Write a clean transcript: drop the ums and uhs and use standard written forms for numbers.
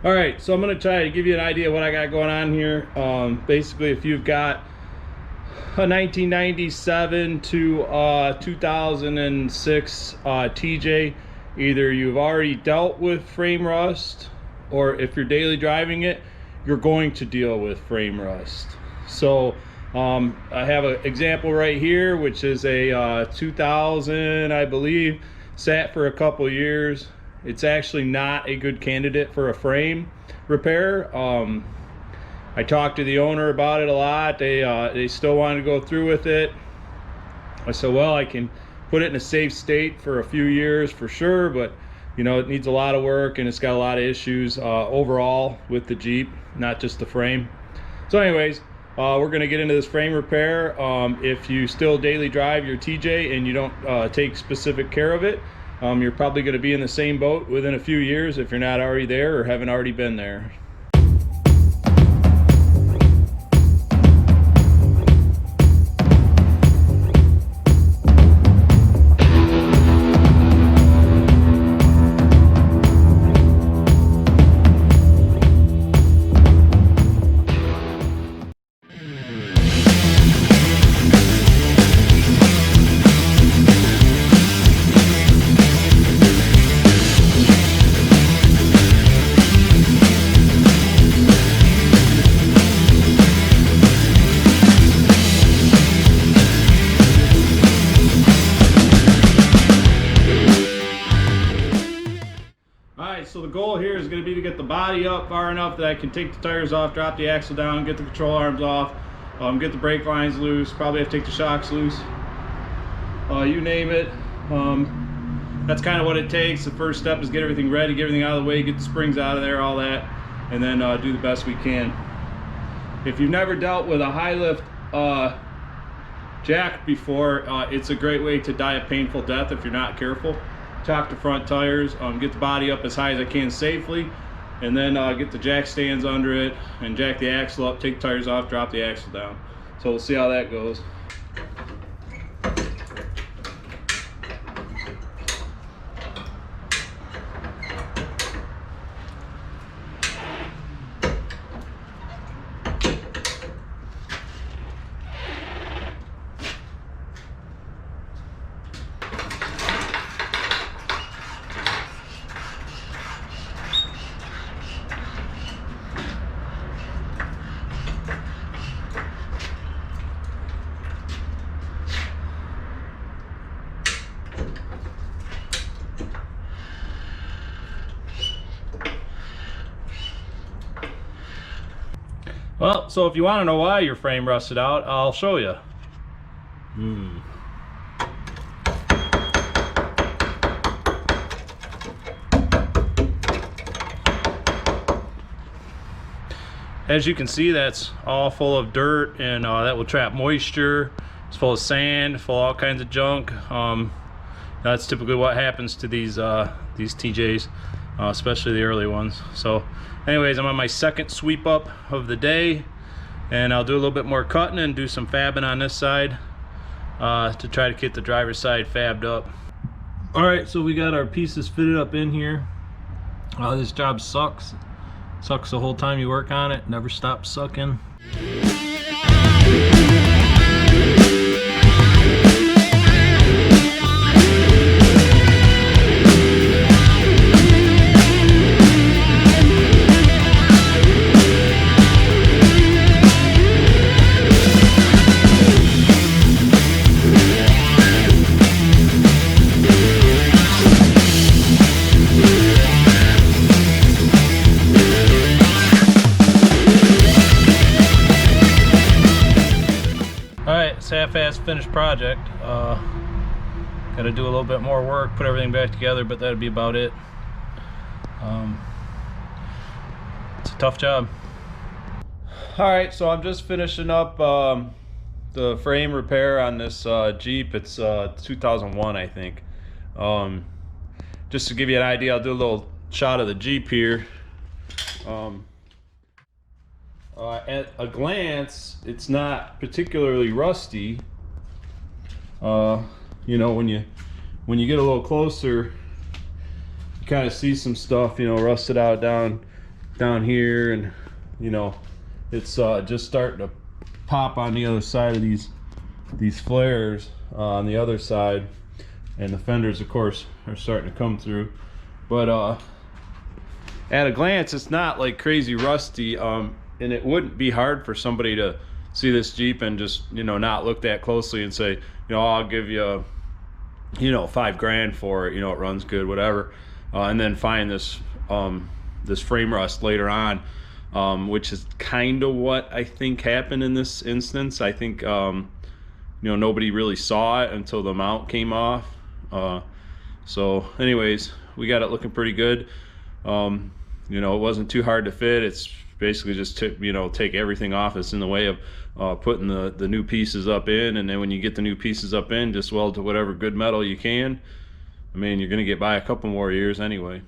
All right, so I'm going to try to give you an idea of what I got going on here. Basically, if you've got a 1997 to 2006 TJ, either you've already dealt with frame rust, or if you're daily driving it, you're going to deal with frame rust. So I have an example right here, which is a 2000, I believe, sat for a couple years. It's actually not a good candidate for a frame repair. I talked to the owner about it a lot. They still wanted to go through with it. I said, well, I can put it in a safe state for a few years for sure, but you know, it needs a lot of work and it's got a lot of issues overall with the Jeep, not just the frame. So anyways, we're going to get into this frame repair. If you still daily drive your TJ and you don't take specific care of it, you're probably going to be in the same boat within a few years if you're not already there or haven't already been there. So the goal here is going to be to get the body up far enough that I can take the tires off, drop the axle down, get the control arms off, get the brake lines loose, probably have to take the shocks loose, you name it. That's kind of what it takes. The first step is get everything ready, get everything out of the way, get the springs out of there, all that, and then do the best we can. If you've never dealt with a high lift jack before, it's a great way to die a painful death if you're not careful. Chock the front tires, get the body up as high as I can safely, and then get the jack stands under it and jack the axle up, take the tires off, drop the axle down. So we'll see how that goes. Well, so if you want to know why your frame rusted out, I'll show you. As you can see, that's all full of dirt, and that will trap moisture. It's full of sand, full of all kinds of junk. That's typically what happens to these TJs, especially the early ones. So anyways, I'm on my second sweep up of the day, and I'll do a little bit more cutting and do some fabbing on this side to try to get the driver's side fabbed up. All right, so we got our pieces fitted up in here. This job sucks the whole time you work on it, never stops sucking. Half-assed finished project. Got to do a little bit more work, put everything back together, but that'd be about it. It's a tough job. All right, so I'm just finishing up the frame repair on this Jeep. It's 2001, I think. Just to give you an idea, I'll do a little shot of the Jeep here. At a glance, it's not particularly rusty. You know, when you get a little closer, you kind of see some stuff, you know, rusted out down down here, and you know, it's just starting to pop on the other side of these flares on the other side, and the fenders of course are starting to come through. But at a glance it's not like crazy rusty, and it wouldn't be hard for somebody to see this Jeep and just, you know, not look that closely and say, you know, I'll give you, you know, $5,000 for it, you know, it runs good, whatever, and then find this this frame rust later on, which is kind of what I think happened in this instance. I think you know, nobody really saw it until the mount came off. So anyways, we got it looking pretty good. You know, it wasn't too hard to fit. It's basically just to, you know, take everything off that's in the way of putting the new pieces up in, and then when you get the new pieces up in, just weld to whatever good metal you can. I mean, you're gonna get by a couple more years anyway.